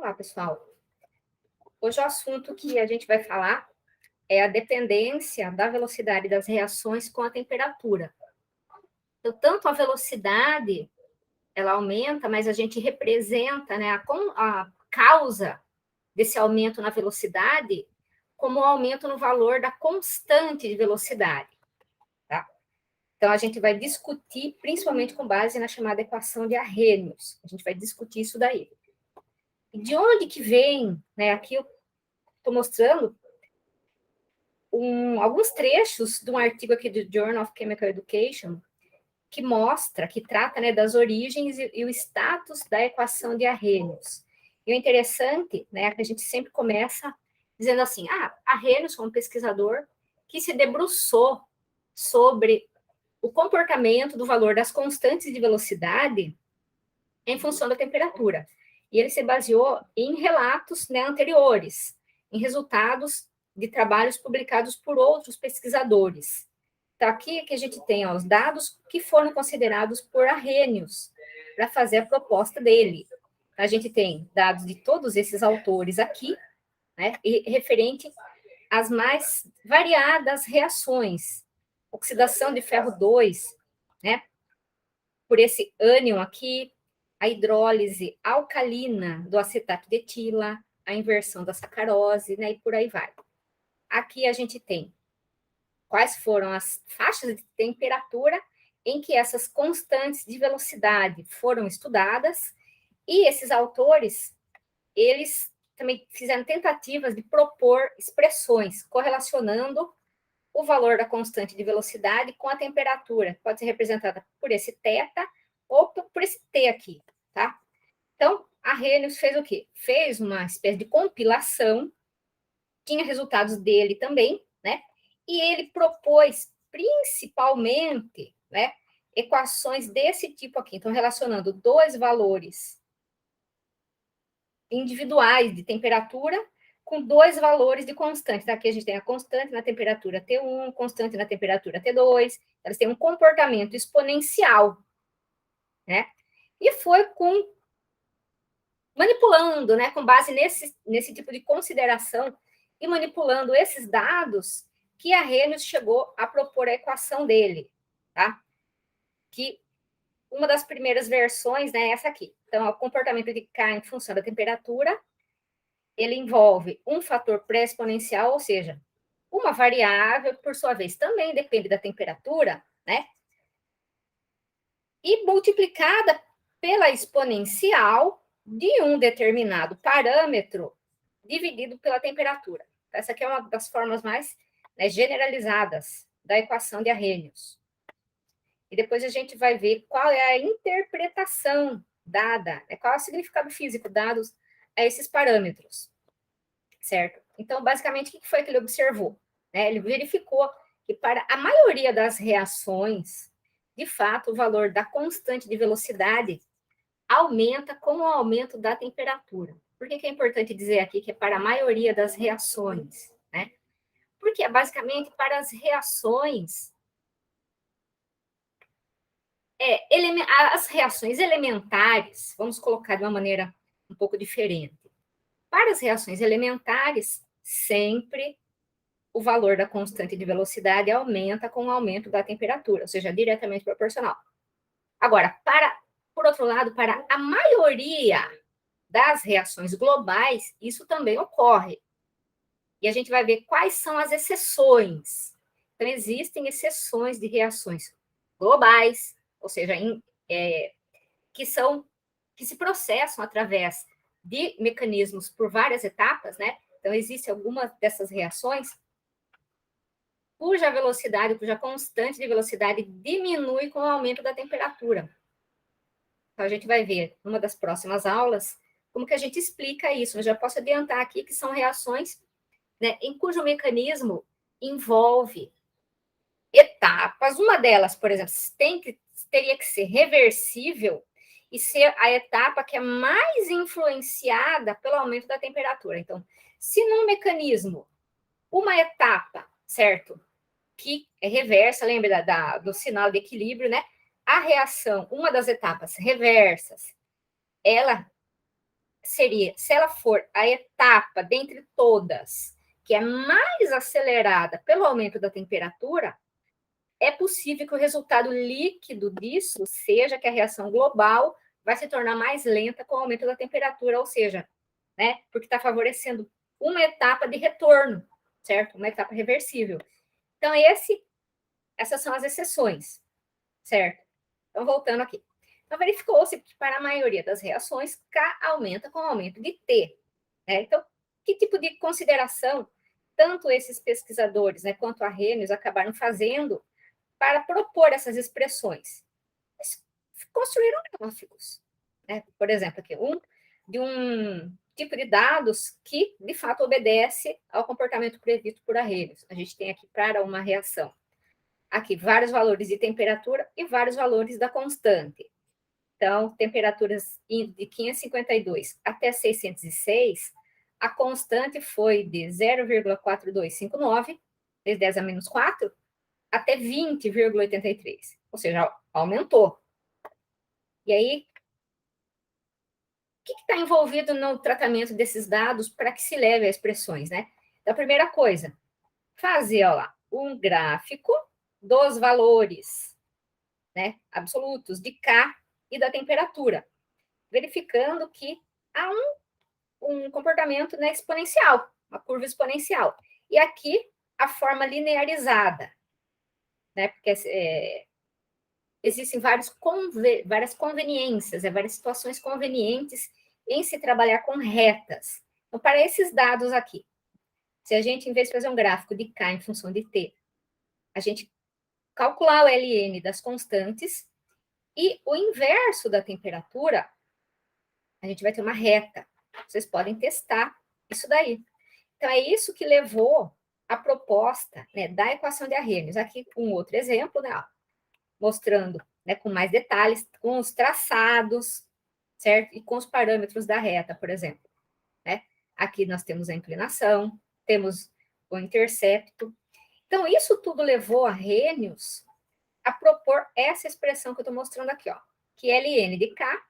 Olá, pessoal. Hoje o assunto que a gente vai falar é a dependência da velocidade das reações com a temperatura. Então, tanto a velocidade, ela aumenta, mas a gente representa, né, a causa desse aumento na velocidade como o aumento no valor da constante de velocidade, tá? Então, a gente vai discutir, principalmente com base na chamada equação de Arrhenius. A gente vai discutir isso daí. E de onde que vem, né? Aqui eu estou mostrando alguns trechos de um artigo aqui do Journal of Chemical Education que mostra, que trata, né, das origens e o status da equação de Arrhenius. E o interessante, né, é que a gente sempre começa dizendo assim, Arrhenius foi um pesquisador que se debruçou sobre o comportamento do valor das constantes de velocidade em função da temperatura. E ele se baseou em relatos, né, anteriores, em resultados de trabalhos publicados por outros pesquisadores. Então, aqui que a gente tem os dados que foram considerados por Arrhenius para fazer a proposta dele. A gente tem dados de todos esses autores aqui, né, e referente às mais variadas reações. Oxidação de ferro 2, né, por esse ânion aqui, a hidrólise alcalina do acetato de etila, a inversão da sacarose, né, e por aí vai. Aqui a gente tem quais foram as faixas de temperatura em que essas constantes de velocidade foram estudadas, e esses autores, eles também fizeram tentativas de propor expressões correlacionando o valor da constante de velocidade com a temperatura, pode ser representada por esse θ ou por esse T aqui, tá? Então, Arrhenius fez o quê? Fez uma espécie de compilação, tinha resultados dele também, né? E ele propôs, principalmente, né, equações desse tipo aqui. Então, relacionando dois valores individuais de temperatura com dois valores de constante. Aqui a gente tem a constante na temperatura T1, constante na temperatura T2. Elas têm um comportamento exponencial, né? E foi manipulando, né, com base nesse tipo de consideração e manipulando esses dados que Arrhenius chegou a propor a equação dele, tá? Que uma das primeiras versões, né, é essa aqui. Então, o comportamento de K em função da temperatura, ele envolve um fator pré-exponencial, ou seja, uma variável, por sua vez, também depende da temperatura, né? E multiplicada pela exponencial de um determinado parâmetro dividido pela temperatura. Essa aqui é uma das formas mais, né, generalizadas da equação de Arrhenius. E depois a gente vai ver qual é a interpretação dada, né, qual é o significado físico dado a esses parâmetros, certo? Então, basicamente, o que foi que ele observou? Né? Ele verificou que para a maioria das reações, de fato, o valor da constante de velocidade aumenta com o aumento da temperatura. Por que é importante dizer aqui que é para a maioria das reações, né? Porque é basicamente para as reações, as reações elementares, vamos colocar de uma maneira um pouco diferente. Para as reações elementares, sempre o valor da constante de velocidade aumenta com o aumento da temperatura, ou seja, diretamente proporcional. Agora, por outro lado, para a maioria das reações globais, isso também ocorre. E a gente vai ver quais são as exceções. Então, existem exceções de reações globais, ou seja, que se processam através de mecanismos por várias etapas, né? Então, existem algumas dessas reações cuja velocidade, cuja constante de velocidade diminui com o aumento da temperatura. Então, a gente vai ver, numa das próximas aulas, como que a gente explica isso. Eu já posso adiantar aqui que são reações, né, em cujo mecanismo envolve etapas. Uma delas, por exemplo, teria que ser reversível e ser a etapa que é mais influenciada pelo aumento da temperatura. Então, se num mecanismo, uma etapa, certo, que é reversa, lembra do sinal de equilíbrio, né? A reação, uma das etapas reversas, ela seria, se ela for a etapa dentre todas que é mais acelerada pelo aumento da temperatura, é possível que o resultado líquido disso seja que a reação global vai se tornar mais lenta com o aumento da temperatura, ou seja, né, porque está favorecendo uma etapa de retorno, certo? Uma etapa reversível. Então, essas são as exceções, certo? Então, voltando aqui. Então, verificou-se que para a maioria das reações, K aumenta com o aumento de T. Né? Então, que tipo de consideração tanto esses pesquisadores, né, quanto a Arrhenius acabaram fazendo para propor essas expressões? Eles construíram gráficos. Né? Por exemplo, aqui, de um tipo de dados que, de fato, obedece ao comportamento previsto por Arrhenius. A gente tem aqui para uma reação. Aqui, vários valores de temperatura e vários valores da constante. Então, temperaturas de 552 até 606, a constante foi de 0,4259, vezes 10 a menos 4, até 20,83. Ou seja, aumentou. E aí, o que está envolvido no tratamento desses dados para que se leve a expressões, né? Então, a primeira coisa, fazer ó lá, um gráfico dos valores, né, absolutos de K e da temperatura, verificando que há um comportamento, né, exponencial, uma curva exponencial. E aqui a forma linearizada, né, porque existem várias conveniências, várias situações convenientes em se trabalhar com retas. Então, para esses dados aqui, se a gente, em vez de fazer um gráfico de K em função de T, a gente calcular o Ln das constantes e o inverso da temperatura, a gente vai ter uma reta. Vocês podem testar isso daí. Então, é isso que levou a proposta, né, da equação de Arrhenius. Aqui um outro exemplo, né, ó, mostrando, né, com mais detalhes, com os traçados, certo? E com os parâmetros da reta, por exemplo. Né? Aqui nós temos a inclinação, temos o intercepto. Então, isso tudo levou a Arrhenius a propor essa expressão que eu estou mostrando aqui, ó, que Ln de K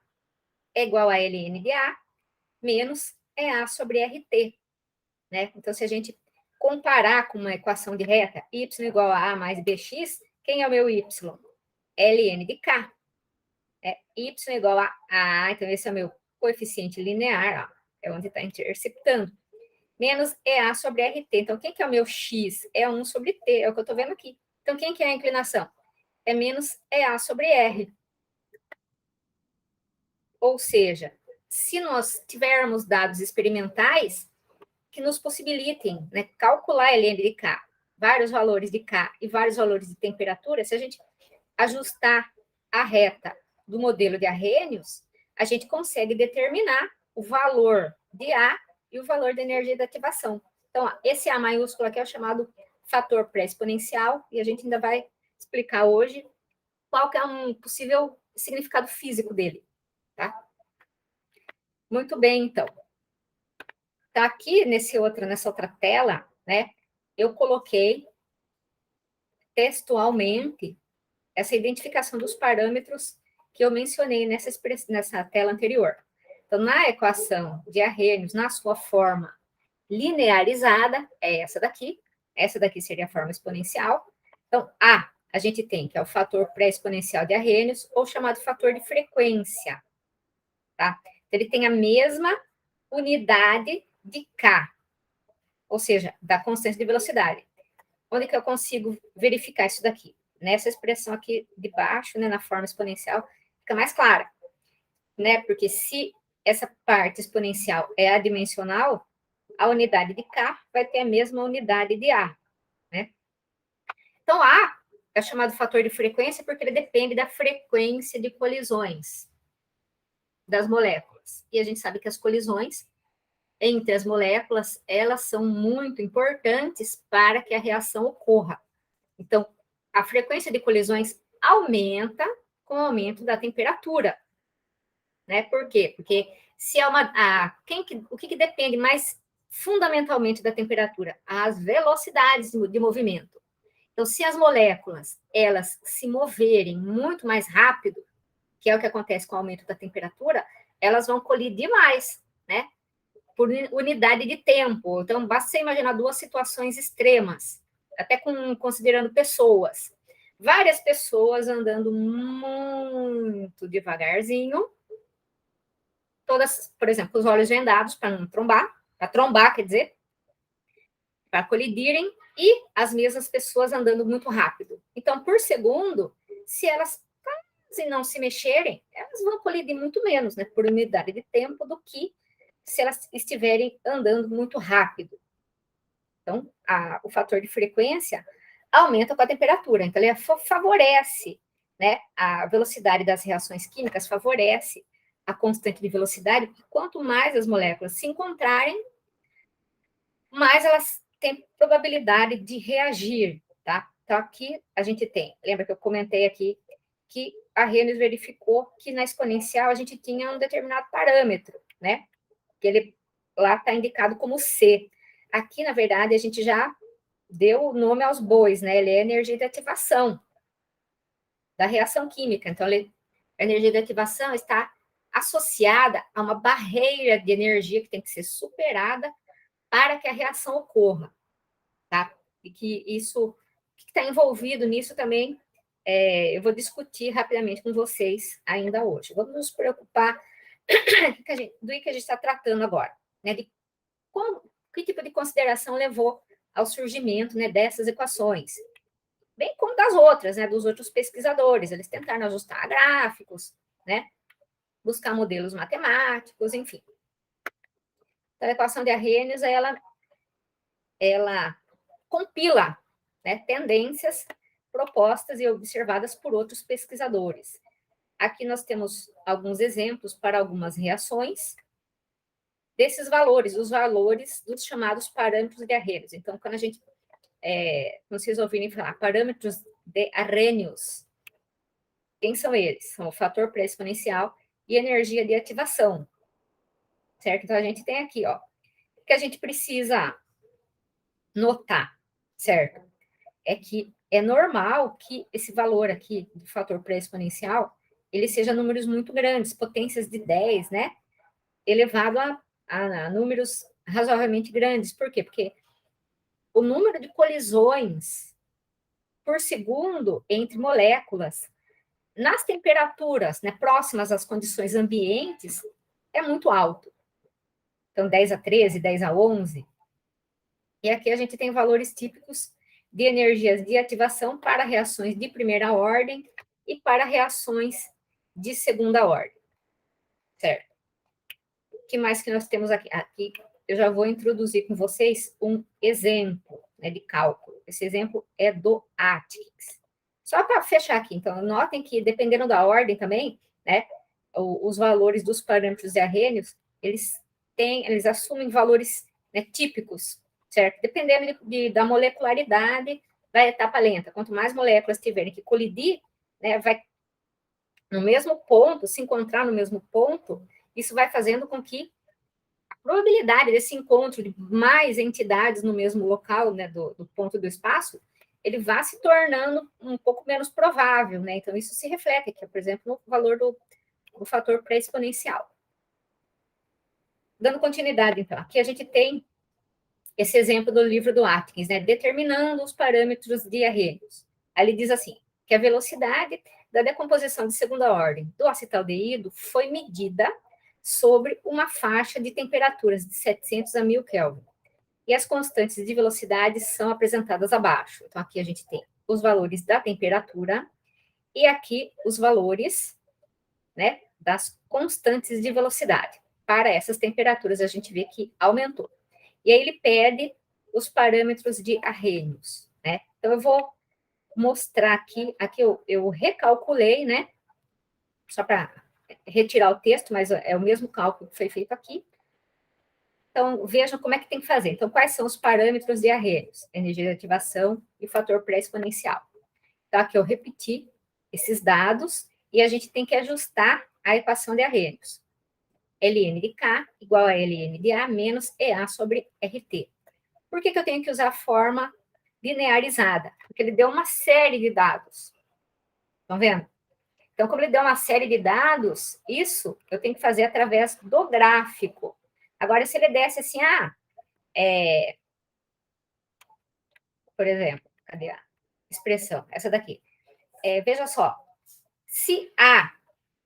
é igual a Ln de A menos EA sobre RT. Né? Então, se a gente comparar com uma equação de reta, y igual a A mais bx, quem é o meu y? Ln de K. Y igual a A, então esse é o meu coeficiente linear, ó, é onde está interceptando, menos EA sobre RT. Então, quem que é o meu x? É 1 sobre T, é o que eu estou vendo aqui. Então, quem que é a inclinação? É menos EA sobre R. Ou seja, se nós tivermos dados experimentais que nos possibilitem, né, calcular Ln de K, vários valores de K e vários valores de temperatura, se a gente ajustar a reta do modelo de Arrhenius, a gente consegue determinar o valor de A e o valor da energia de ativação. Então, ó, esse A maiúsculo aqui é o chamado fator pré-exponencial, e a gente ainda vai explicar hoje qual que é um possível significado físico dele. Tá? Muito bem, então. Tá aqui nessa outra tela, né? Eu coloquei textualmente essa identificação dos parâmetros que eu mencionei nessa tela anterior. Então, na equação de Arrhenius, na sua forma linearizada, é essa daqui seria a forma exponencial. Então, a gente tem, que é o fator pré-exponencial de Arrhenius, ou chamado fator de frequência. Tá? Então, ele tem a mesma unidade de K, ou seja, da constante de velocidade. Onde que eu consigo verificar isso daqui? Nessa expressão aqui de baixo, né, na forma exponencial, fica mais clara, né? Porque se essa parte exponencial é adimensional, a unidade de K vai ter a mesma unidade de A, né? Então, A é chamado fator de frequência porque ele depende da frequência de colisões das moléculas. E a gente sabe que as colisões entre as moléculas, elas são muito importantes para que a reação ocorra. Então, a frequência de colisões aumenta com o aumento da temperatura. Né? Por quê? Porque se há o que depende mais fundamentalmente da temperatura? As velocidades de movimento. Então, se as moléculas elas se moverem muito mais rápido, que é o que acontece com o aumento da temperatura, elas vão colidir mais. né? Por unidade de tempo. Então, basta você imaginar duas situações extremas, até considerando pessoas. Várias pessoas andando muito devagarzinho, todas, por exemplo, com os olhos vendados para não trombar, quer dizer, para colidirem, e as mesmas pessoas andando muito rápido. Então, por segundo, se elas quase não se mexerem, elas vão colidir muito menos, né, por unidade de tempo, do que se elas estiverem andando muito rápido. Então, o fator de frequência aumenta com a temperatura. Então, ele favorece, né, a velocidade das reações químicas, favorece a constante de velocidade, porque quanto mais as moléculas se encontrarem, mais elas têm probabilidade de reagir, tá? Então, aqui a gente tem, lembra que eu comentei aqui que a Arrhenius verificou que na exponencial a gente tinha um determinado parâmetro, né? Que ele lá está indicado como C. Aqui, na verdade, a gente já deu o nome aos bois, né? Ele é energia de ativação da reação química. Então, a energia de ativação está associada a uma barreira de energia que tem que ser superada para que a reação ocorra, tá? E que isso, o que está envolvido nisso também, eu vou discutir rapidamente com vocês ainda hoje. Vamos nos preocupar do que a gente está tratando agora, né? De que tipo de consideração levou ao surgimento, né, dessas equações, bem como das outras, né, dos outros pesquisadores. Eles tentaram ajustar gráficos, né, buscar modelos matemáticos, enfim. Então, a equação de Arrhenius, ela compila, né, tendências propostas e observadas por outros pesquisadores. Aqui nós temos alguns exemplos para algumas reações desses valores, os valores dos chamados parâmetros de Arrhenius. Então, quando a gente, vocês ouvirem falar parâmetros de Arrhenius, quem são eles? São o fator pré-exponencial e energia de ativação, certo? Então, a gente tem aqui, ó, que a gente precisa notar, certo? É que é normal que esse valor aqui do fator pré-exponencial, ele seja números muito grandes, potências de 10, né? Elevado a números razoavelmente grandes. Por quê? Porque o número de colisões por segundo entre moléculas nas temperaturas, né, próximas às condições ambientes é muito alto. Então, 10 a 13, 10 a 11. E aqui a gente tem valores típicos de energias de ativação para reações de primeira ordem e para reações de segunda ordem. Certo? O que mais que nós temos aqui? Aqui eu já vou introduzir com vocês um exemplo, né, de cálculo. Esse exemplo é do Atkins. Só para fechar aqui, então, notem que, dependendo da ordem também, né, os valores dos parâmetros de Arrhenius, eles assumem valores, né, típicos, certo? Dependendo da molecularidade da etapa lenta. Quanto mais moléculas tiverem que colidir, né, vai no mesmo ponto, se encontrar no mesmo ponto, isso vai fazendo com que a probabilidade desse encontro de mais entidades no mesmo local, né, do ponto do espaço, ele vá se tornando um pouco menos provável, né? Então, isso se reflete aqui, por exemplo, no valor do fator pré-exponencial. Dando continuidade, então, aqui a gente tem esse exemplo do livro do Atkins, né? Determinando os parâmetros de Arrhenius. Aí ele diz assim, que a velocidade da decomposição de segunda ordem do acetaldeído foi medida sobre uma faixa de temperaturas de 700 a 1000 Kelvin. E as constantes de velocidade são apresentadas abaixo. Então, aqui a gente tem os valores da temperatura e aqui os valores, né, das constantes de velocidade. Para essas temperaturas, a gente vê que aumentou. E aí ele pede os parâmetros de Arrhenius, né? Então, eu vou mostrar aqui eu recalculei, né? Só para retirar o texto, mas é o mesmo cálculo que foi feito aqui. Então, vejam como é que tem que fazer. Então, quais são os parâmetros de Arrhenius? Energia de ativação e fator pré-exponencial. Então, aqui eu repeti esses dados e a gente tem que ajustar a equação de Arrhenius. Ln de K igual a Ln de A menos EA sobre RT. Por que eu tenho que usar a forma linearizada? Porque ele deu uma série de dados. Estão vendo? Então, como ele deu uma série de dados, isso eu tenho que fazer através do gráfico. Agora, se ele desse assim, por exemplo, cadê a expressão? Essa daqui. Veja só, se A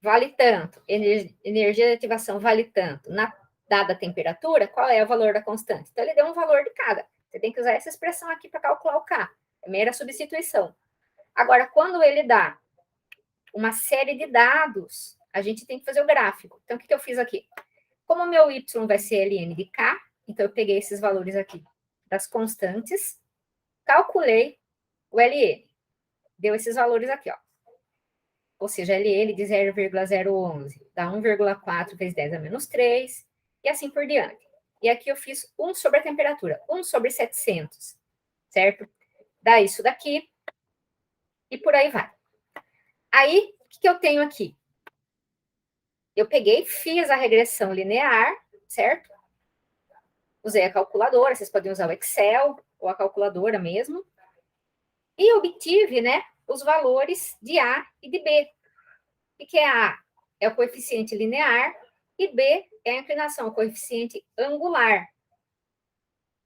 vale tanto, energia de ativação vale tanto, na dada temperatura, qual é o valor da constante? Então, ele deu um valor de cada. Você tem que usar essa expressão aqui para calcular o K. É mera substituição. Agora, quando ele dá uma série de dados, a gente tem que fazer o gráfico. Então, o que eu fiz aqui? Como o meu Y vai ser ln de K, então eu peguei esses valores aqui das constantes, calculei o LN. Deu esses valores aqui, ó. Ou seja, LN de 0,011 dá 1,4 vezes 10 a menos 3, e assim por diante. E aqui eu fiz 1 sobre a temperatura, 1 sobre 700, certo? Dá isso daqui, e por aí vai. Aí, o que eu tenho aqui? Eu peguei, fiz a regressão linear, certo? Usei a calculadora, vocês podem usar o Excel ou a calculadora mesmo. E obtive, né, os valores de A e de B. O que é A? É o coeficiente linear e B é a inclinação, o coeficiente angular.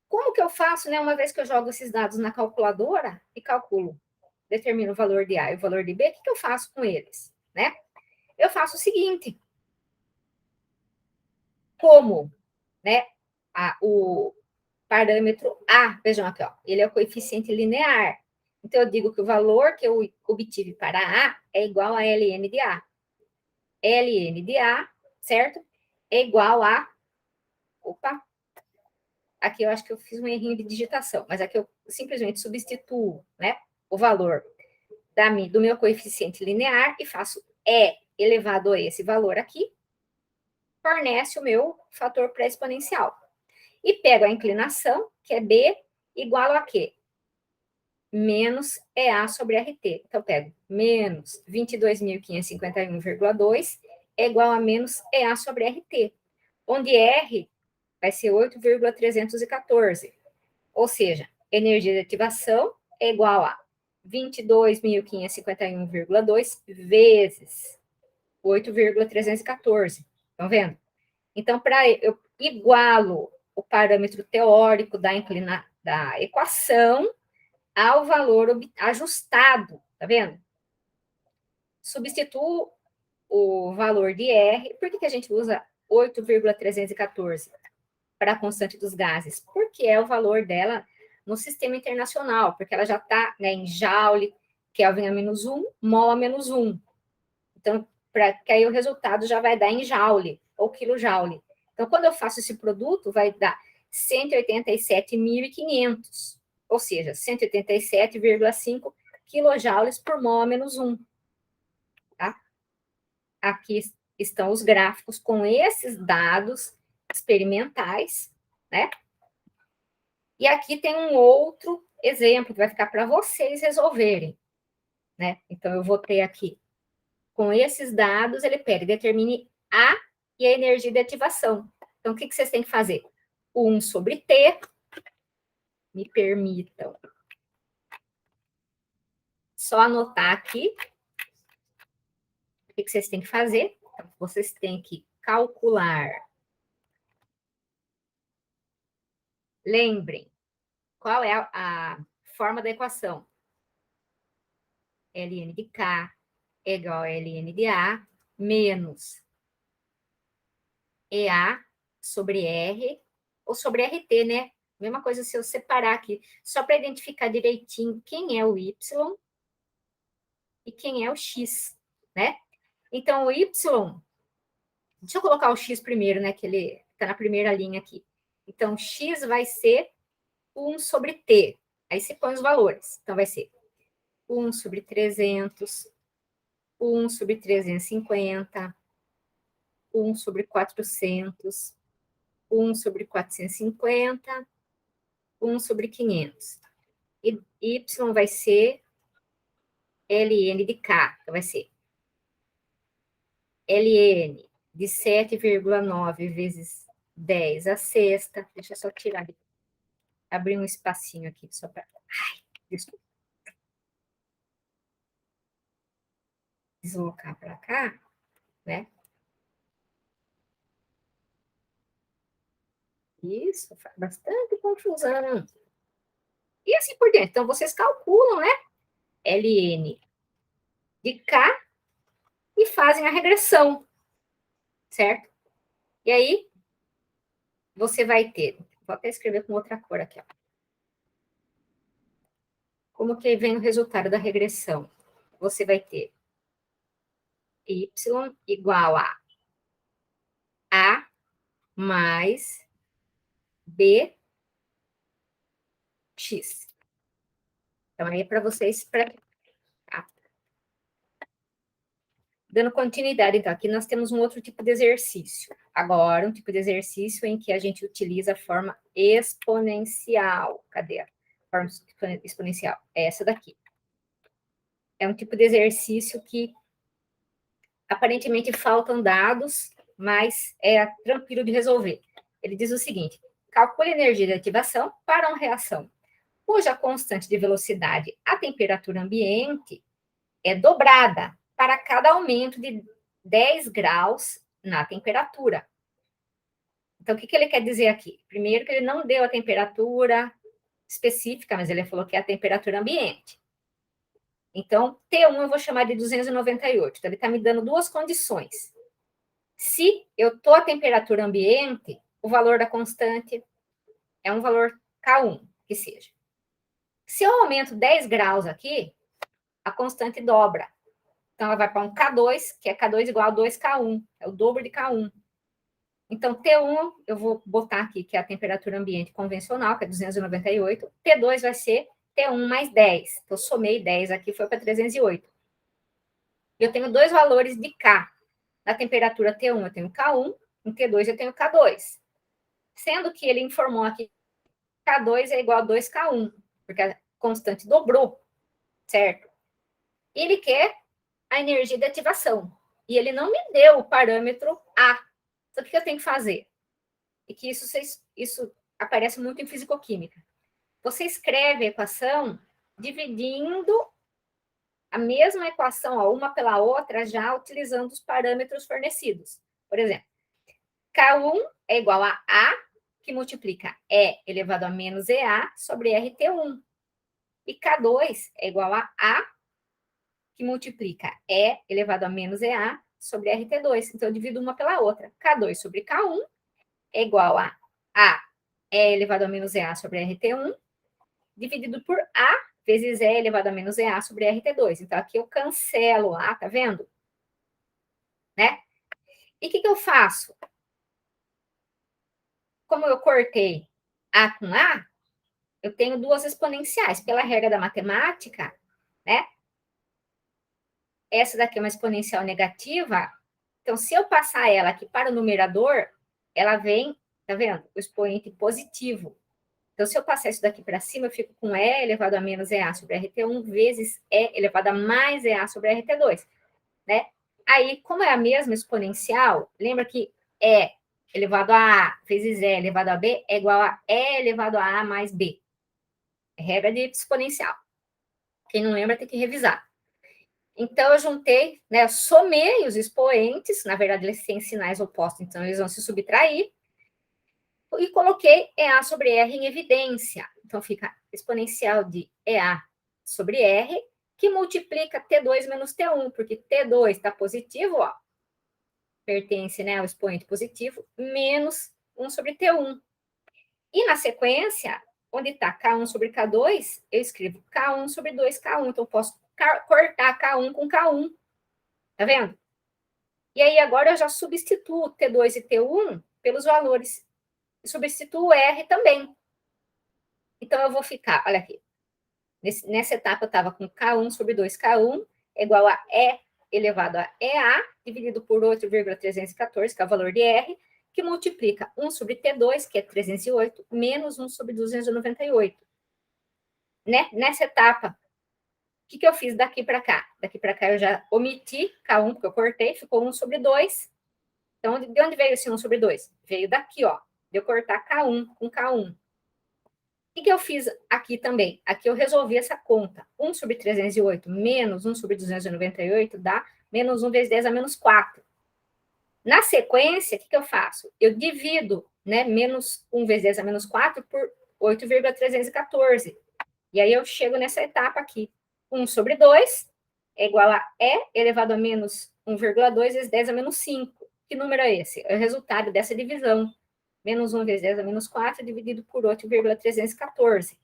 Como que eu faço, né, uma vez que eu jogo esses dados na calculadora e calculo, determino o valor de A e o valor de B, o que eu faço com eles, né? Eu faço o seguinte, como, né, o parâmetro A, vejam aqui, ó, ele é o coeficiente linear. Então, eu digo que o valor que eu obtive para A é igual a ln de A. ln de A, certo? É igual a... Opa! Aqui eu acho que eu fiz um errinho de digitação, mas aqui eu simplesmente substituo, né, o valor do meu coeficiente linear e faço E elevado a esse valor aqui, fornece o meu fator pré-exponencial. E pego a inclinação, que é B, igual a quê? Menos EA sobre RT. Então, eu pego menos 22.551,2 é igual a menos EA sobre RT, onde R vai ser 8,314. Ou seja, energia de ativação é igual a 22.551,2 vezes 8,314. Estão vendo? Então, para eu igualo o parâmetro teórico da equação ao valor ajustado, tá vendo? Substituo o valor de R. Por que a gente usa 8,314 para a constante dos gases? Porque é o valor dela no sistema internacional, porque ela já está, né, em Joule, Kelvin a menos 1, mol a menos 1. Então, que aí o resultado já vai dar em Joule, ou quilojoule. Então, quando eu faço esse produto, vai dar 187.500, ou seja, 187,5 quilojoules por mol a menos 1. Tá? Aqui estão os gráficos com esses dados experimentais, né? E aqui tem um outro exemplo que vai ficar para vocês resolverem, né? Então, eu vou ter aqui, com esses dados, ele pede, determine A e a energia de ativação. Então, o que vocês têm que fazer? 1 sobre T, me permitam só anotar aqui o que vocês têm que fazer. Então, vocês têm que calcular. Lembrem, qual é a forma da equação? Ln de K é igual a Ln de A menos EA sobre R, ou sobre RT, né? Mesma coisa se eu separar aqui, só para identificar direitinho quem é o Y e quem é o X, né? Então, o Y, deixa eu colocar o X primeiro, né? Que ele está na primeira linha aqui. Então, X vai ser 1 sobre T. Aí você põe os valores. Então, vai ser 1 sobre 300, 1 sobre 350, 1 sobre 400, 1 sobre 450, 1 sobre 500. E Y vai ser Ln de K, então vai ser Ln de 7,9 vezes 10 a sexta. Deixa eu só tirar, abrir um espacinho aqui, só para... Ai, desculpa. Deslocar para cá, né? Isso, faz bastante confusão. E assim por diante. Então, vocês calculam, né? Ln de K e fazem a regressão, certo? E aí, você vai ter... Vou até escrever com outra cor aqui, ó. Como que vem o resultado da regressão? Você vai ter y igual a mais bx. Então, aí é para vocês praticar. Dando continuidade, então, aqui nós temos um outro tipo de exercício. Agora, um tipo de exercício em que a gente utiliza a forma exponencial. Cadê a forma exponencial? É essa daqui. É um tipo de exercício que aparentemente faltam dados, mas é tranquilo de resolver. Ele diz o seguinte: calcule a energia de ativação para uma reação cuja constante de velocidade à temperatura ambiente é dobrada para cada aumento de 10 graus na temperatura. Então, o que ele quer dizer aqui? Primeiro, que ele não deu a temperatura específica, mas ele falou que é a temperatura ambiente. Então, T1 eu vou chamar de 298. Então, ele está me dando duas condições. Se eu estou à temperatura ambiente, o valor da constante é um valor K1, que seja. Se eu aumento 10 graus aqui, a constante dobra. Então, ela vai para um K2, que é K2 igual a 2K1, é o dobro de K1. Então, T1, eu vou botar aqui, que é a temperatura ambiente convencional, que é 298. T2 vai ser T1 mais 10. Então, somei 10 aqui, foi para 308. Eu tenho dois valores de K. Na temperatura T1 eu tenho K1, em T2 eu tenho K2. Sendo que ele informou aqui que K2 é igual a 2K1, porque a constante dobrou, certo? Ele quer a energia de ativação. E ele não me deu o parâmetro A. Então, o que eu tenho que fazer? E que isso aparece muito em fisicoquímica. Você escreve a equação dividindo a mesma equação, ó, uma pela outra, já utilizando os parâmetros fornecidos. Por exemplo, K1 é igual a A, que multiplica E elevado a menos EA sobre RT1. E K2 é igual a A, que multiplica E elevado a menos EA sobre RT2. Então, eu divido uma pela outra. K2 sobre K1 é igual a E elevado a menos EA sobre RT1, dividido por A vezes E elevado a menos EA sobre RT2. Então, aqui eu cancelo A, tá vendo? Né? E o que eu faço? Como eu cortei A com A, eu tenho duas exponenciais. Pela regra da matemática, né? Essa daqui é uma exponencial negativa. Então, se eu passar ela aqui para o numerador, ela vem, tá vendo? O expoente positivo. Então, se eu passar isso daqui para cima, eu fico com E elevado a menos EA sobre RT1 vezes E elevado a mais EA sobre RT2, né? Aí, como é a mesma exponencial, lembra que E elevado a A vezes E elevado a B é igual a E elevado a A mais B. É regra de exponencial. Quem não lembra tem que revisar. Então, eu juntei, né, eu somei os expoentes, na verdade, eles têm sinais opostos, então eles vão se subtrair, e coloquei EA sobre R em evidência. Então, fica exponencial de EA sobre R, que multiplica T2 menos T1, porque T2 está positivo, ó, pertence, né, ao expoente positivo, menos 1 sobre T1. E na sequência, onde está K1 sobre K2, eu escrevo K1 sobre 2K1. Então, eu posso cortar K1 com K1. Tá vendo? E aí, agora eu já substituo T2 e T1 pelos valores. E substituo R também. Então, eu vou ficar, olha aqui. Nessa etapa, eu estava com K1 sobre 2K1 é igual a E elevado a EA, dividido por 8,314, que é o valor de R, que multiplica 1 sobre T2, que é 308, menos 1 sobre 298. Né? Nessa etapa, o que eu fiz daqui para cá? Daqui para cá eu já omiti K1, porque eu cortei, ficou 1 sobre 2. Então, de onde veio esse 1 sobre 2? Veio daqui, ó, de eu cortar K1 com K1. O que eu fiz aqui também? Aqui eu resolvi essa conta. 1 sobre 308 menos 1 sobre 298 dá menos 1 vezes 10 a menos 4. Na sequência, o que eu faço? Eu divido né, menos 1 vezes 10 a menos 4 por 8,314. E aí eu chego nessa etapa aqui. 1 sobre 2 é igual a E elevado a menos 1,2 vezes 10 a menos 5. Que número é esse? É o resultado dessa divisão. Menos 1 vezes 10 a menos 4 dividido por 8,314.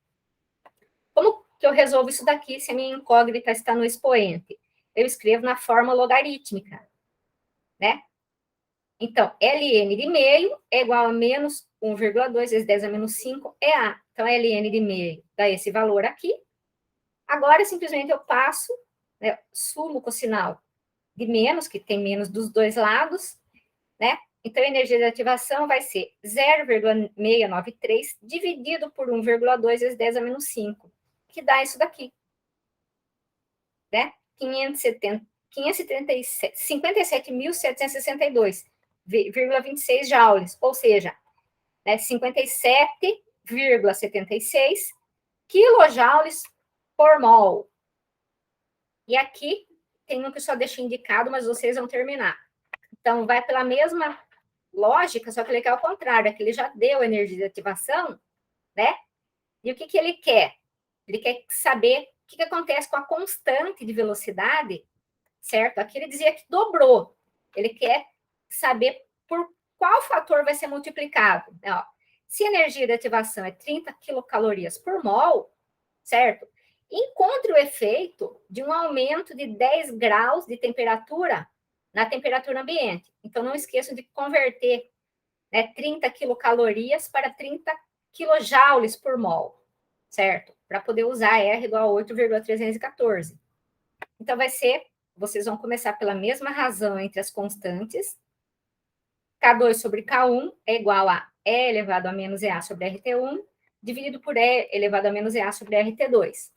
Como que eu resolvo isso daqui se a minha incógnita está no expoente? Eu escrevo na forma logarítmica, né? Então, ln de meio é igual a menos 1,2 vezes 10 a menos 5 é A. Então, ln de meio dá esse valor aqui. Agora, simplesmente, eu passo, né, sumo com o sinal de menos, que tem menos dos dois lados, né? Então, a energia de ativação vai ser 0,693 dividido por 1,2 vezes 10 a menos 5, que dá isso daqui, né? 57.762,26 joules, ou seja, né, 57,76 quilojoules por mol. E aqui tem um que só deixa indicado, mas vocês vão terminar. Então, vai pela mesma lógica, só que ele quer ao contrário, aqui ele já deu energia de ativação, né? E o que, que ele quer? Ele quer saber o que, que acontece com a constante de velocidade, certo? Aqui ele dizia que dobrou. Ele quer saber por qual fator vai ser multiplicado. Ó, se a energia de ativação é 30 quilocalorias por mol, certo? Encontre o efeito de um aumento de 10 graus de temperatura na temperatura ambiente. Então, não esqueçam de converter, né, 30 quilocalorias para 30 quilojoules por mol, certo? Para poder usar R igual a 8,314. Então, vai ser, vocês vão começar pela mesma razão entre as constantes. K2 sobre K1 é igual a E elevado a menos EA sobre RT1, dividido por E elevado a menos EA sobre RT2.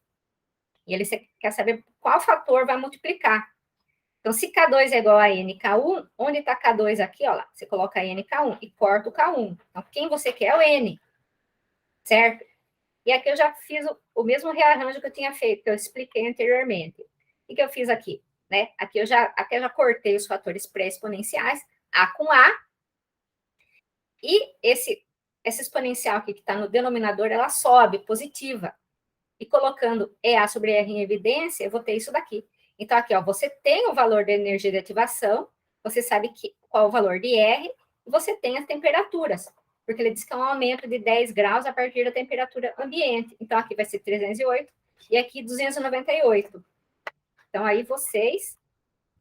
E ele quer saber qual fator vai multiplicar. Então, se K2 é igual a NK1, onde está K2 aqui? Ó lá, você coloca NK1 e corta o K1. Então, quem você quer é o N, certo? E aqui eu já fiz o mesmo rearranjo que eu tinha feito, que eu expliquei anteriormente. O que eu fiz aqui? Né? Aqui eu já cortei os fatores pré-exponenciais, A com A, e essa exponencial aqui que está no denominador, ela sobe, positiva. E colocando EA sobre R em evidência, eu vou ter isso daqui. Então, aqui, ó, você tem o valor da energia de ativação, você sabe qual o valor de R, e você tem as temperaturas, porque ele diz que é um aumento de 10 graus a partir da temperatura ambiente. Então, aqui vai ser 308 e aqui 298. Então, aí vocês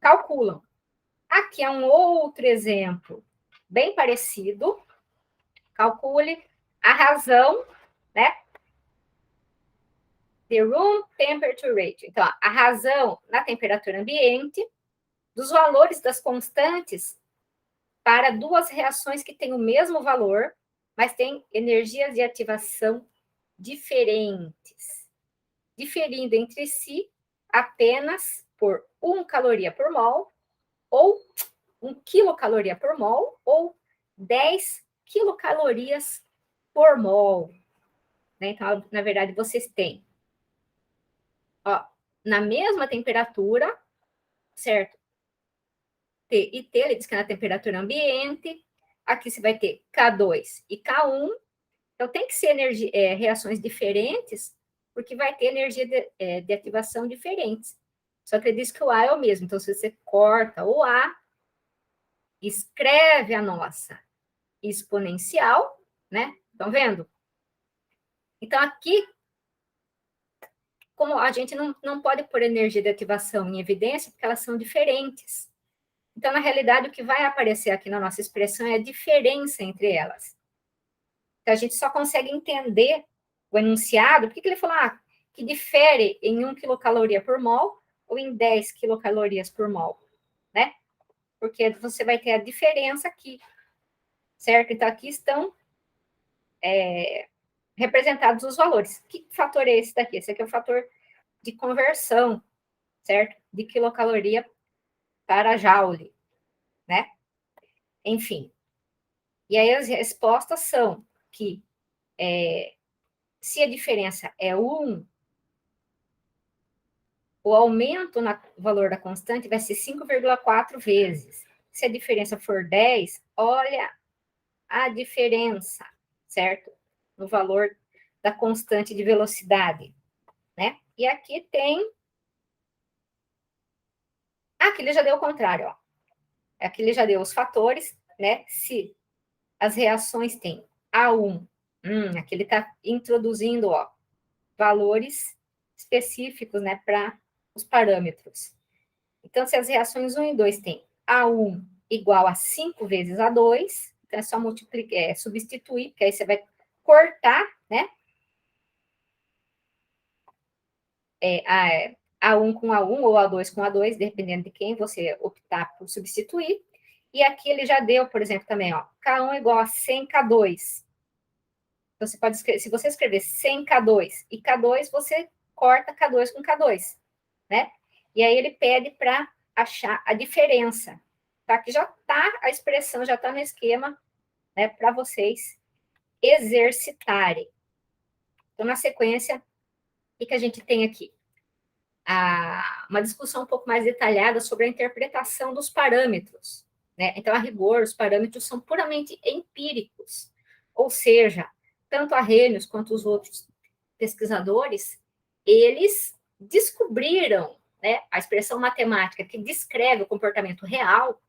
calculam. Aqui é um outro exemplo bem parecido. Calcule a razão, né? The room temperature ratio. Então, a razão na temperatura ambiente dos valores das constantes para duas reações que têm o mesmo valor, mas têm energias de ativação diferentes, diferindo entre si apenas por 1 caloria por mol, ou 1 quilocaloria por mol, ou 10 quilocalorias por mol. Né? Então, na verdade, vocês têm, ó, na mesma temperatura, certo? T e T, ele diz que é na temperatura ambiente. Aqui você vai ter K2 e K1. Então, tem que ser reações diferentes, porque vai ter energia de ativação diferentes. Só que ele diz que o A é o mesmo. Então, se você corta o A, escreve a nossa exponencial, né? Estão vendo? Então, aqui, como a gente não pode pôr energia de ativação em evidência, porque elas são diferentes. Então, na realidade, o que vai aparecer aqui na nossa expressão é a diferença entre elas. Então, a gente só consegue entender o enunciado, porque ele falou que difere em 1 quilocaloria por mol ou em 10 quilocalorias por mol, né? Porque você vai ter a diferença aqui, certo? Então, aqui estão representados os valores. Que fator é esse daqui? Esse aqui é o fator de conversão, certo? De quilocaloria para joule, né? Enfim. E aí as respostas são que se a diferença é 1, o aumento no valor da constante vai ser 5,4 vezes. Se a diferença for 10, olha a diferença, certo? No valor da constante de velocidade, né? E aqui tem... Aqui ele já deu o contrário, ó. Aqui ele já deu os fatores, né? Se as reações têm A1, aqui ele está introduzindo, ó, valores específicos, né, para os parâmetros. Então, se as reações 1 e 2 têm A1 igual a 5 vezes A2, então é só multiplicar, substituir, porque aí você vai cortar, né? A1 com A1 ou A2 com A2, dependendo de quem você optar por substituir. E aqui ele já deu, por exemplo, também, ó, K1 igual a 100 K2. Então, você pode escrever, se você escrever 100 K2 e K2, você corta K2 com K2, né? E aí ele pede para achar a diferença, tá? Que já está, a expressão já está no esquema, né, para vocês exercitarem. Então, na sequência, o que a gente tem aqui? Uma discussão um pouco mais detalhada sobre a interpretação dos parâmetros, né? Então, a rigor, os parâmetros são puramente empíricos, ou seja, tanto a Arrhenius quanto os outros pesquisadores, eles descobriram, né, a expressão matemática que descreve o comportamento real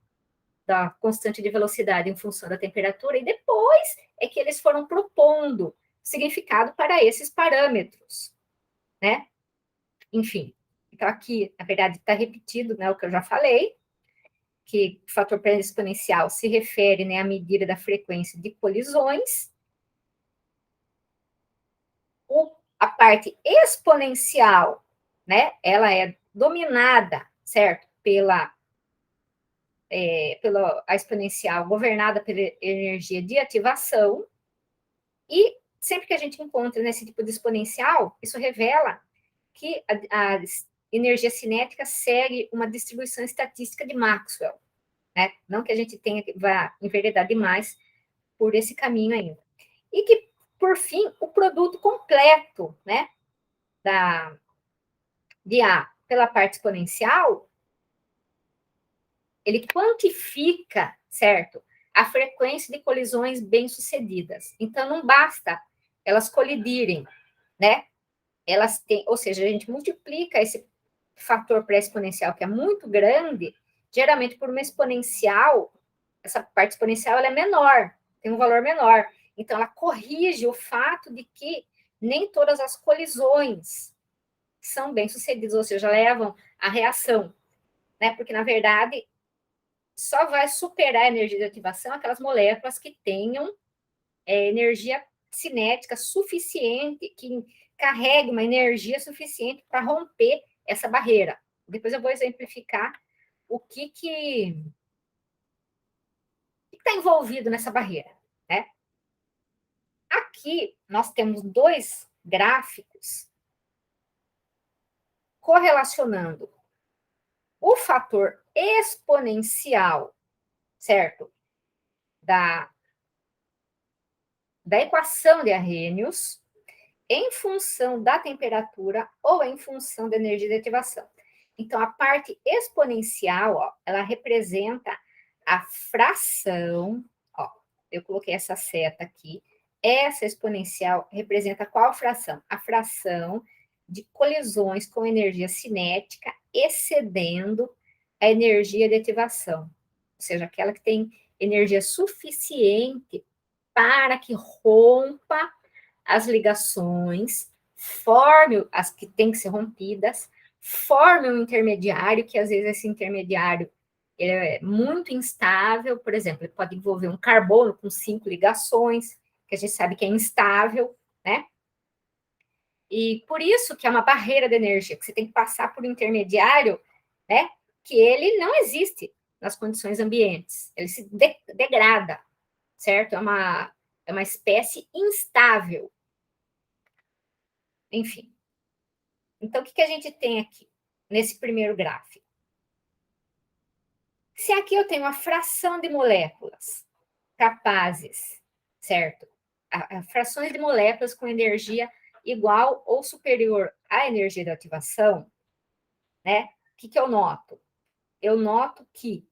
da constante de velocidade em função da temperatura, e depois é que eles foram propondo significado para esses parâmetros, né? Enfim, então aqui, na verdade, está repetido, né, o que eu já falei, que o fator exponencial se refere, né, à medida da frequência de colisões. A parte exponencial, né, ela é dominada, certo, pela a exponencial governada pela energia de ativação, e sempre que a gente encontra nesse tipo de exponencial, isso revela que a energia cinética segue uma distribuição estatística de Maxwell, né? Não que a gente tenha que vá enveredar demais por esse caminho ainda. E que, por fim, o produto completo, né, de A pela parte exponencial, ele quantifica, certo, a frequência de colisões bem-sucedidas. Então, não basta elas colidirem, né? Elas têm, ou seja, a gente multiplica esse fator pré-exponencial, que é muito grande, geralmente por uma exponencial, essa parte exponencial ela é menor, tem um valor menor. Então, ela corrige o fato de que nem todas as colisões são bem-sucedidas, ou seja, levam à reação, né? Porque, na verdade, só vai superar a energia de ativação aquelas moléculas que tenham energia cinética suficiente, que carregue uma energia suficiente para romper essa barreira. Depois eu vou exemplificar o que está envolvido nessa barreira, né? Aqui nós temos dois gráficos correlacionando o fator exponencial, certo? Da equação de Arrhenius em função da temperatura ou em função da energia de ativação. Então, a parte exponencial, ó, ela representa a fração, ó, eu coloquei essa seta aqui, essa exponencial representa qual fração? A fração de colisões com energia cinética excedendo a energia de ativação, ou seja, aquela que tem energia suficiente para que rompa as ligações, forme as que têm que ser rompidas, forme um intermediário, que às vezes esse intermediário é muito instável, por exemplo, ele pode envolver um carbono com 5 ligações, que a gente sabe que é instável, né? E por isso que é uma barreira de energia, que você tem que passar por um intermediário, né? Que ele não existe nas condições ambientes, ele se degrada, certo? É uma espécie instável. Enfim. Então, o que a gente tem aqui, nesse primeiro gráfico? Se aqui eu tenho a fração de moléculas capazes, certo? Frações de moléculas com energia igual ou superior à energia de ativação, né? O que eu noto? Eu noto que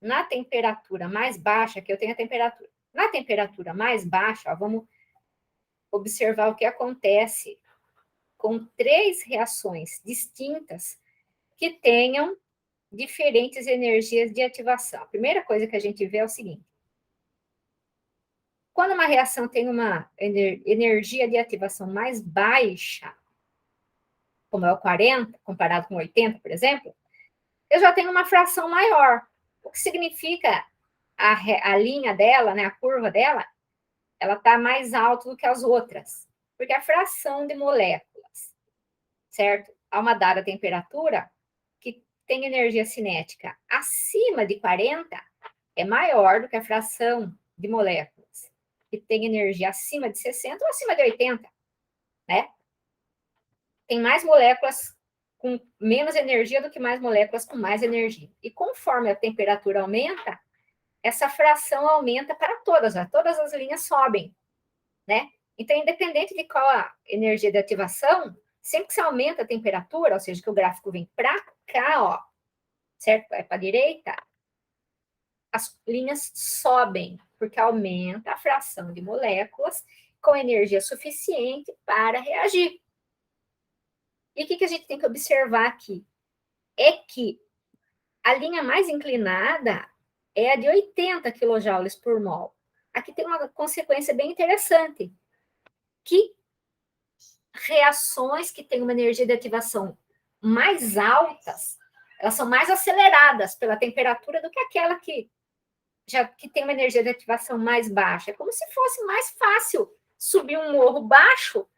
na temperatura mais baixa, que eu tenho a temperatura, Na temperatura mais baixa, ó, vamos observar o que acontece com 3 reações distintas que tenham diferentes energias de ativação. A primeira coisa que a gente vê é o seguinte: quando uma reação tem uma energia de ativação mais baixa, como é o 40, comparado com 80, por exemplo, eu já tenho uma fração maior. O que significa a linha dela, né, a curva dela, ela está mais alta do que as outras, porque a fração de moléculas, certo? A uma dada temperatura, que tem energia cinética acima de 40, é maior do que a fração de moléculas que tem energia acima de 60 ou acima de 80, né? Tem mais moléculas com menos energia do que mais moléculas com mais energia. E conforme a temperatura aumenta, essa fração aumenta para todas as linhas sobem, né? Então, independente de qual a energia de ativação, sempre que você aumenta a temperatura, ou seja, que o gráfico vem para cá, ó, certo? Vai para a direita, as linhas sobem, porque aumenta a fração de moléculas com energia suficiente para reagir. E o que a gente tem que observar aqui? É que a linha mais inclinada é a de 80 kJ por mol. Aqui tem uma consequência bem interessante, que reações que têm uma energia de ativação mais altas, elas são mais aceleradas pela temperatura do que aquela que tem uma energia de ativação mais baixa. É como se fosse mais fácil subir um morro baixo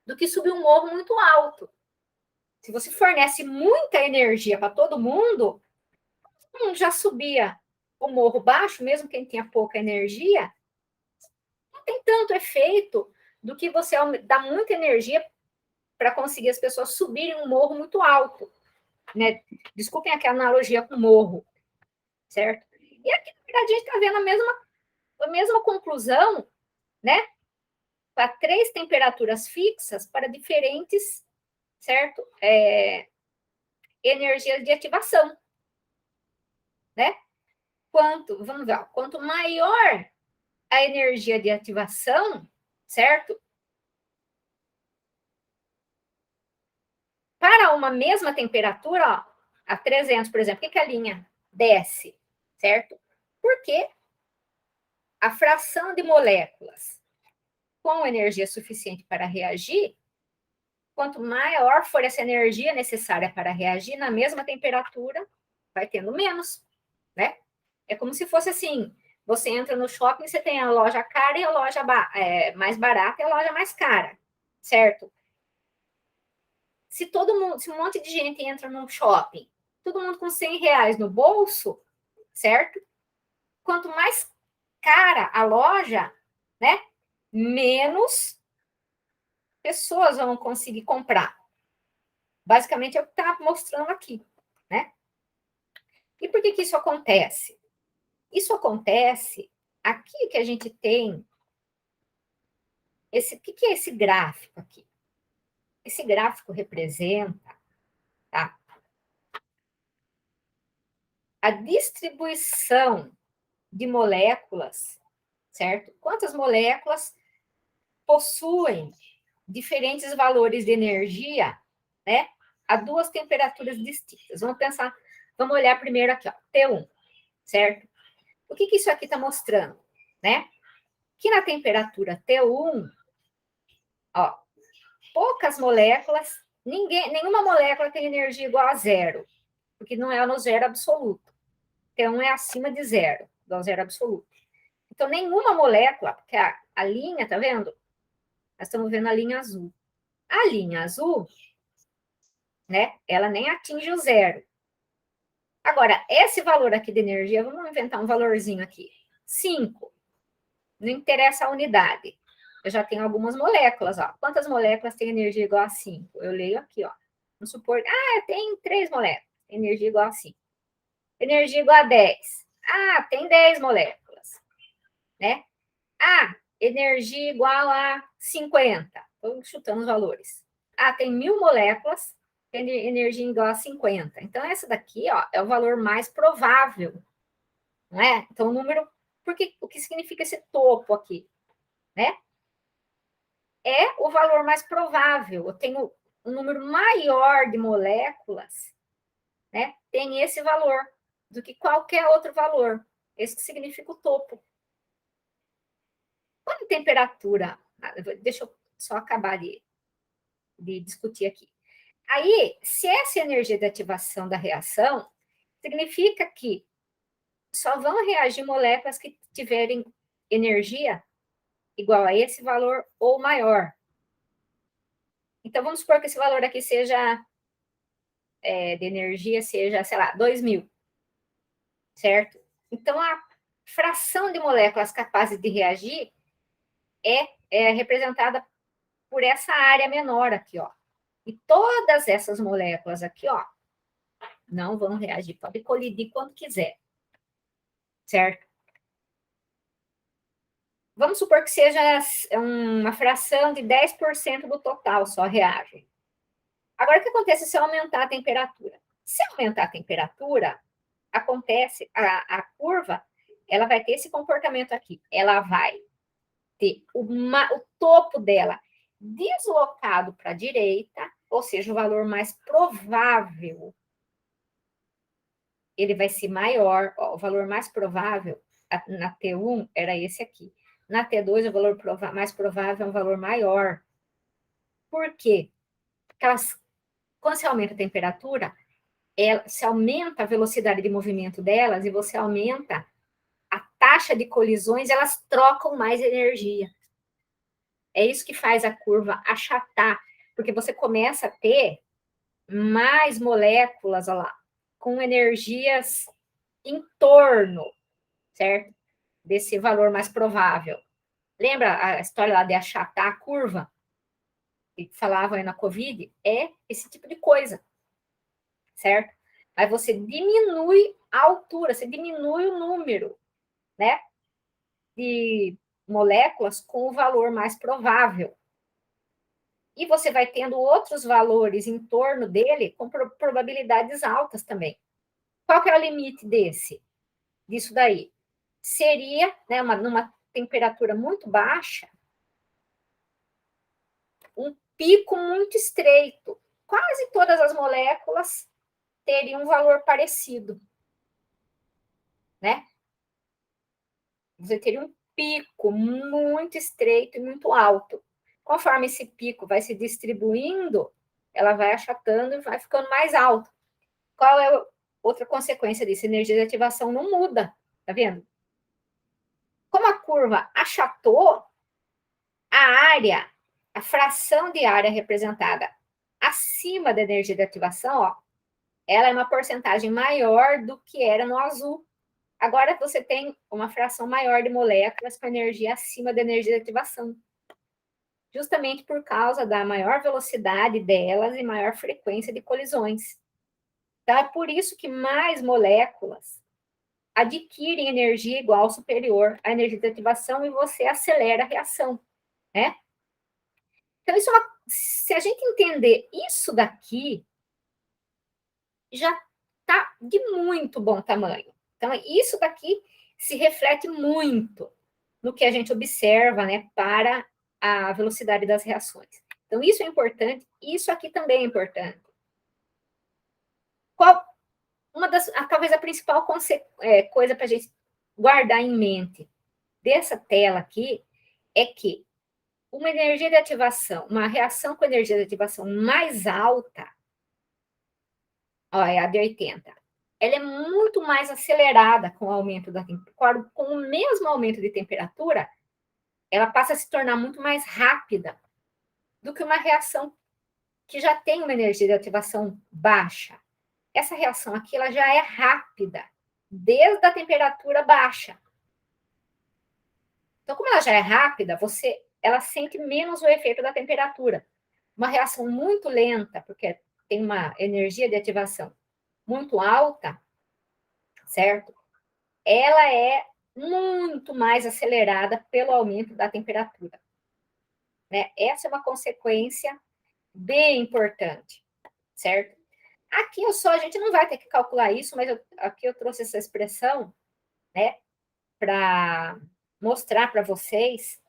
do que subir um morro muito alto. Se você fornece muita energia para todo mundo já subia o morro baixo, mesmo quem tinha pouca energia, não tem tanto efeito do que você dá muita energia para conseguir as pessoas subirem um morro muito alto, né? Desculpem aqui a analogia com morro, certo? E aqui, na verdade, a gente está vendo a mesma conclusão, né? Para 3 temperaturas fixas para diferentes, certo? Energias de ativação, né? Vamos ver, quanto maior a energia de ativação, certo? Para uma mesma temperatura, ó, a 300, por exemplo, o que a linha desce, certo? Porque a fração de moléculas com energia suficiente para reagir, quanto maior for essa energia necessária para reagir na mesma temperatura, vai tendo menos, né? É como se fosse assim, você entra no shopping, você tem a loja cara e a loja mais barata e a loja mais cara, certo? Se um monte de gente entra num shopping, todo mundo com R$100 no bolso, certo? Quanto mais cara a loja, né? Menos pessoas vão conseguir comprar. Basicamente é o que está mostrando aqui, né? E por que isso acontece? Isso acontece aqui que a gente tem o que é esse gráfico aqui? Esse gráfico representa, tá, a distribuição de moléculas, certo? Quantas moléculas possuem diferentes valores de energia, né? A 2 temperaturas distintas. Vamos olhar primeiro aqui, ó, T1, certo? O que isso aqui está mostrando, né? Que na temperatura T1, ó, poucas moléculas, nenhuma molécula tem energia igual a zero, porque não é no zero absoluto. T1 é acima de zero, igual a zero absoluto. Então, nenhuma molécula, porque a linha, tá vendo? Nós estamos vendo a linha azul. A linha azul, né? Ela nem atinge o zero. Agora, esse valor aqui de energia, vamos inventar um valorzinho aqui. 5. Não interessa a unidade. Eu já tenho algumas moléculas, ó. Quantas moléculas têm energia igual a 5? Eu leio aqui, ó. Vamos supor, tem 3 moléculas, tem energia igual a 5. Energia igual a 10. Tem 10 moléculas, né? Energia igual a 50. Estou chutando os valores. Tem 1000 moléculas, tem energia igual a 50. Então, essa daqui, ó, é o valor mais provável, não é? Então, o número... porque o que significa esse topo aqui, né? É o valor mais provável. Eu tenho um número maior de moléculas, né? Tem esse valor do que qualquer outro valor. Esse que significa o topo. Quando a temperatura, deixa eu só acabar de discutir aqui. Aí, se essa energia de ativação da reação, significa que só vão reagir moléculas que tiverem energia igual a esse valor ou maior. Então, vamos supor que esse valor aqui seja, de energia, seja, sei lá, 2.000, certo? Então, a fração de moléculas capazes de reagir é representada por essa área menor aqui, ó. E todas essas moléculas aqui, ó, não vão reagir. Pode colidir quando quiser, certo? Vamos supor que seja uma fração de 10% do total só reage. Agora, o que acontece se eu aumentar a temperatura? Se aumentar a temperatura, acontece, a curva, ela vai ter esse comportamento aqui. Ela vai ter o topo dela deslocado para a direita, ou seja, o valor mais provável, ele vai ser maior. Ó, o valor mais provável na T1 era esse aqui. Na T2, o valor mais provável é um valor maior. Por quê? Porque quando você aumenta a temperatura, se aumenta a velocidade de movimento delas e você aumenta a taxa de colisões, elas trocam mais energia. É isso que faz a curva achatar, porque você começa a ter mais moléculas, olha lá, com energias em torno, certo? Desse valor mais provável. Lembra a história lá de achatar a curva? Que falavam aí na Covid? É esse tipo de coisa, certo? Aí você diminui a altura, você diminui o número, né? De moléculas com o valor mais provável. E você vai tendo outros valores em torno dele com probabilidades altas também. Qual que é o limite disso daí? Seria, né, numa temperatura muito baixa, um pico muito estreito. Quase todas as moléculas teriam um valor parecido, né? Você teria um pico muito estreito e muito alto. Conforme esse pico vai se distribuindo, ela vai achatando e vai ficando mais alto. Qual é outra consequência disso? A energia de ativação não muda, tá vendo? Como a curva achatou, a área, a fração de área representada acima da energia de ativação, ó, ela é uma porcentagem maior do que era no azul. Agora você tem uma fração maior de moléculas com energia acima da energia de ativação. Justamente por causa da maior velocidade delas e maior frequência de colisões. Então, é por isso que mais moléculas adquirem energia igual ou superior à energia de ativação e você acelera a reação, né? Então, se a gente entender isso daqui, já está de muito bom tamanho. Então, isso daqui se reflete muito no que a gente observa, né, para a velocidade das reações. Então, isso é importante, isso aqui também é importante. Talvez a principal coisa para a gente guardar em mente dessa tela aqui é que uma energia de ativação, uma reação com energia de ativação mais alta, ó, é a de 80, ela é muito mais acelerada com o aumento da temperatura. Com o mesmo aumento de temperatura, ela passa a se tornar muito mais rápida do que uma reação que já tem uma energia de ativação baixa. Essa reação aqui, ela já é rápida, desde a temperatura baixa. Então, como ela já é rápida, ela sente menos o efeito da temperatura. Uma reação muito lenta, porque tem uma energia de ativação muito alta, certo? Ela é muito mais acelerada pelo aumento da temperatura. Né? Essa é uma consequência bem importante, certo? Aqui a gente não vai ter que calcular isso, mas aqui eu trouxe essa expressão, né? para mostrar para vocês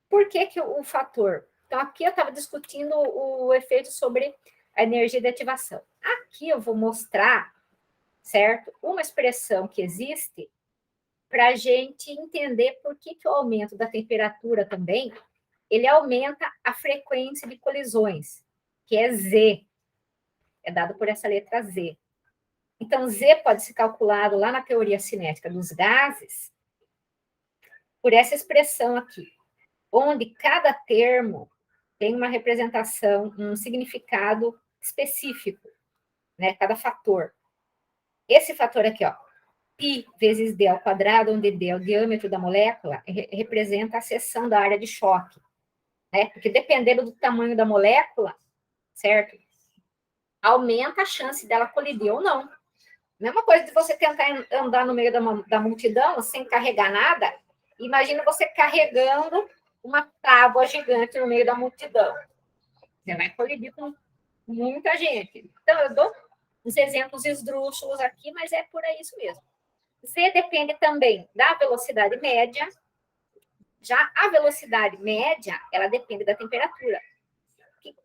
por que o fator. Então, aqui eu estava discutindo o efeito sobre a energia de ativação. Aqui eu vou mostrar, certo? Uma expressão que existe para a gente entender por que o aumento da temperatura também, ele aumenta a frequência de colisões, que é Z. É dado por essa letra Z. Então, Z pode ser calculado lá na teoria cinética dos gases por essa expressão aqui, onde cada termo tem uma representação, um significado específico, né? Cada fator. Esse fator aqui, ó, π vezes d ao quadrado, onde d é o diâmetro da molécula, representa a seção da área de choque, né? Porque dependendo do tamanho da molécula, certo? Aumenta a chance dela colidir ou não. Mesma coisa de você tentar andar no meio da multidão sem carregar nada. Imagina você carregando uma tábua gigante no meio da multidão. Você vai colidir com muita gente. Então, eu dou uns exemplos esdrúxulos aqui, mas é por isso mesmo. Z depende também da velocidade média. Já a velocidade média, ela depende da temperatura.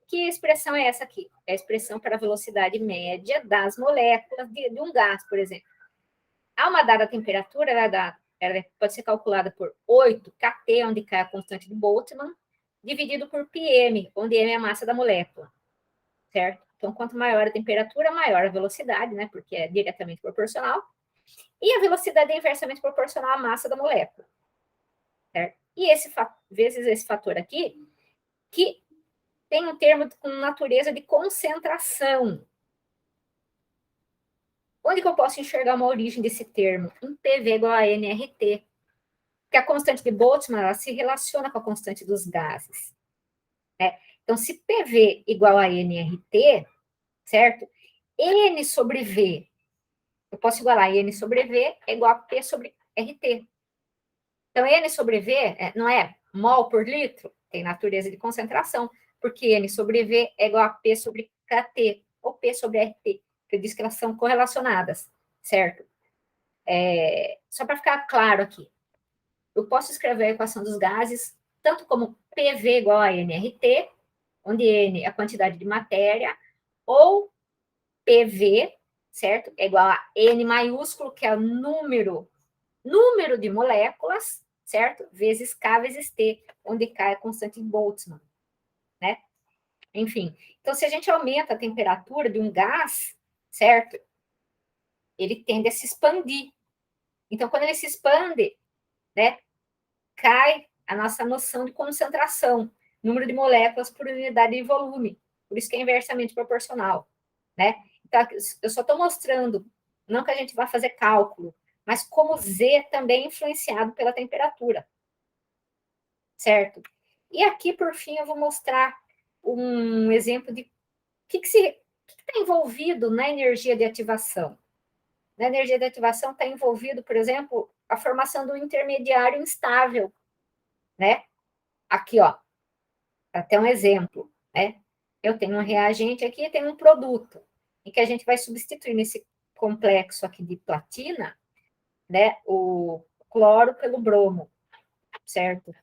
Que expressão é essa aqui? É a expressão para a velocidade média das moléculas de um gás, por exemplo. A uma dada temperatura, ela pode ser calculada por 8 kT, onde K é a constante de Boltzmann, dividido por πm, onde m é a massa da molécula, certo? Então, quanto maior a temperatura, maior a velocidade, né? Porque é diretamente proporcional. E a velocidade é inversamente proporcional à massa da molécula, certo? E vezes esse fator aqui, que tem um termo com natureza de concentração. Onde que eu posso enxergar uma origem desse termo? Em PV igual a nRT. Porque a constante de Boltzmann, ela se relaciona com a constante dos gases, né? Então, se PV igual a nRT, certo? N sobre V, eu posso igualar N sobre V é igual a P sobre RT. Então, N sobre V não é mol por litro, tem natureza de concentração, porque N sobre V é igual a P sobre KT, ou P sobre RT, que eu disse que elas são correlacionadas, certo? Só para ficar claro aqui, eu posso escrever a equação dos gases tanto como PV igual a nRT, onde N é a quantidade de matéria, ou PV, certo? É igual a N maiúsculo, que é o número de moléculas, certo? Vezes K vezes T, onde K é a constante de Boltzmann, né? Enfim, então se a gente aumenta a temperatura de um gás, certo? Ele tende a se expandir. Então, quando ele se expande, né, cai a nossa noção de concentração, número de moléculas por unidade de volume. Por isso que é inversamente proporcional, né? Então, eu só estou mostrando, não que a gente vá fazer cálculo, mas como Z também é influenciado pela temperatura, certo? E aqui, por fim, eu vou mostrar um exemplo de o que está envolvido na energia de ativação. Na energia de ativação está envolvido, por exemplo, a formação do intermediário instável, né? Aqui, ó, até um exemplo, né? Eu tenho um reagente aqui e tenho um produto, em que a gente vai substituir nesse complexo aqui de platina, né, o cloro pelo bromo, certo?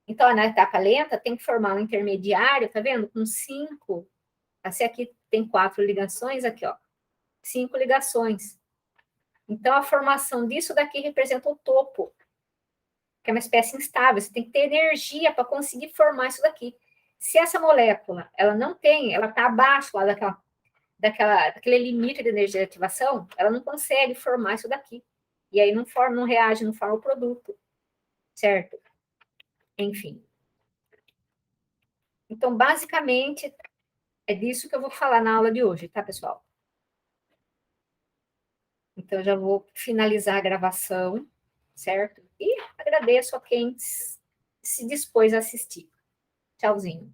Então, na etapa lenta, tem que formar um intermediário, tá vendo? Com 5, assim aqui tem 4 ligações, aqui, ó, 5 ligações. Então, a formação disso daqui representa o topo, que é uma espécie instável, você tem que ter energia para conseguir formar isso daqui. Se essa molécula, ela não tem, ela está abaixo lá daquele limite de energia de ativação, ela não consegue formar isso daqui. E aí não reage, não forma o produto, certo? Enfim. Então, basicamente, é disso que eu vou falar na aula de hoje, tá, pessoal? Então, eu já vou finalizar a gravação, certo? E agradeço a quem se dispôs a assistir. Tchauzinho.